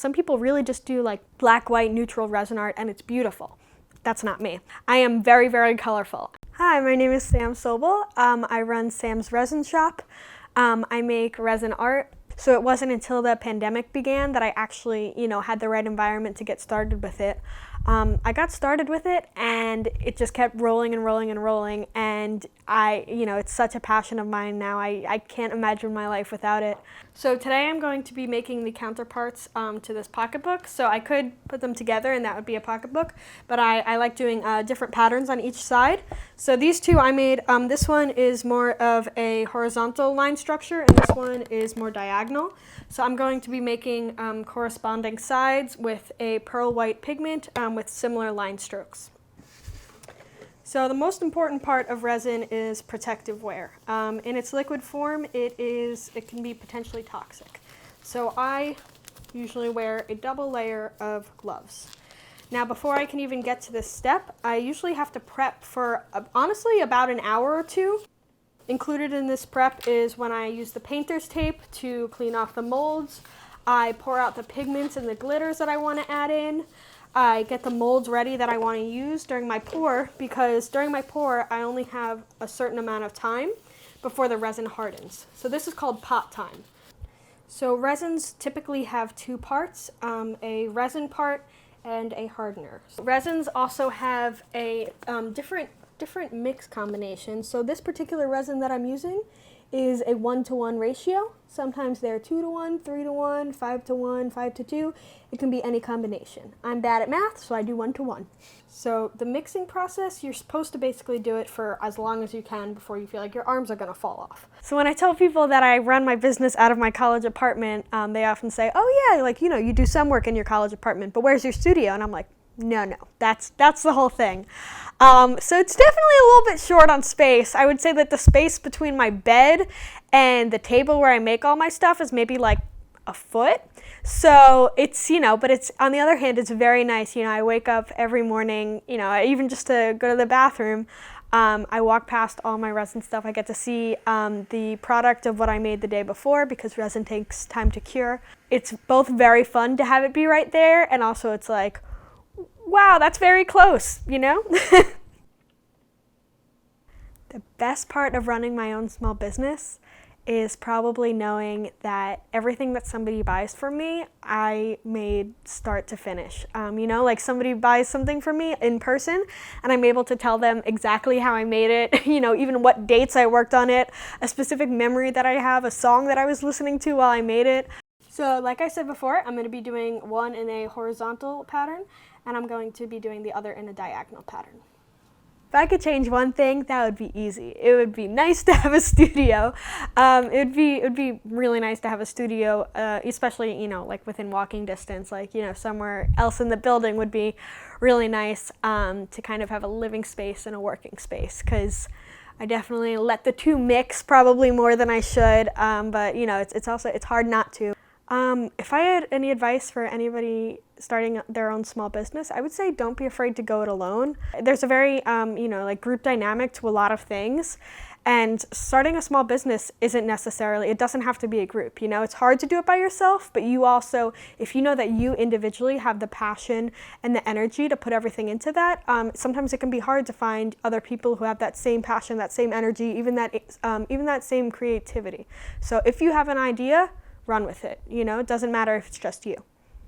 Some people really just do like black, white, neutral resin art and it's beautiful. That's not me. I am very, very colorful. Hi, my name is Sam Sobel. I run Sam's Resin Shop. I make resin art. So it wasn't until the pandemic began that I actually, had the right environment to get started with it. I got started with it and it just kept rolling and rolling and rolling, and it's such a passion of mine now. I can't imagine my life without it. So today I'm going to be making the counterparts to this pocketbook. So I could put them together and that would be a pocketbook, but I like doing different patterns on each side. So these two I made, this one is more of a horizontal line structure and this one is more diagonal. So I'm going to be making corresponding sides with a pearl white pigment with similar line strokes. So the most important part of resin is protective wear. In its liquid form, it can be potentially toxic. So I usually wear a double layer of gloves. Now before I can even get to this step, I usually have to prep for honestly about an hour or two. Included in this prep is when I use the painter's tape to clean off the molds. I pour out the pigments and the glitters that I want to add in. I get the molds ready that I want to use during my pour, because during my pour I only have a certain amount of time before the resin hardens. So this is called pot time. So resins typically have two parts, a resin part and a hardener. So resins also have a different mix combination. So this particular resin that I'm using is a 1-to-1 ratio. Sometimes they're 2-to-1, 3-to-1, 5-to-1, 5-to-2. It can be any combination. I'm bad at math, so I do 1-to-1. So the mixing process, you're supposed to basically do it for as long as you can before you feel like your arms are gonna fall off. So when I tell people that I run my business out of my college apartment, they often say, oh yeah, you do some work in your college apartment, but where's your studio? And I'm like, no, that's the whole thing. So it's definitely a little bit short on space. I would say that the space between my bed and the table where I make all my stuff is maybe like a foot. So it's, but it's, on the other hand, it's very nice. I wake up every morning, even just to go to the bathroom, I walk past all my resin stuff. I get to see the product of what I made the day before, because resin takes time to cure. It's both very fun to have it be right there, and also it's like, wow, that's very close, The best part of running my own small business is probably knowing that everything that somebody buys from me, I made start to finish. Like somebody buys something from me in person and I'm able to tell them exactly how I made it, even what dates I worked on it, a specific memory that I have, a song that I was listening to while I made it. So like I said before, I'm going to be doing one in a horizontal pattern and I'm going to be doing the other in a diagonal pattern. If I could change one thing, that would be easy. It would be nice to have a studio. It would be really nice to have a studio, especially, like within walking distance, like, somewhere else in the building would be really nice to kind of have a living space and a working space, because I definitely let the two mix probably more than I should, but it's hard not to. If I had any advice for anybody starting their own small business, I would say don't be afraid to go it alone. There's a very, group dynamic to a lot of things, and starting a small business isn't necessarily, it doesn't have to be a group, It's hard to do it by yourself, but you also, if you know that you individually have the passion and the energy to put everything into that, sometimes it can be hard to find other people who have that same passion, that same energy, even that same creativity. So if you have an idea, run with it. It doesn't matter if it's just you.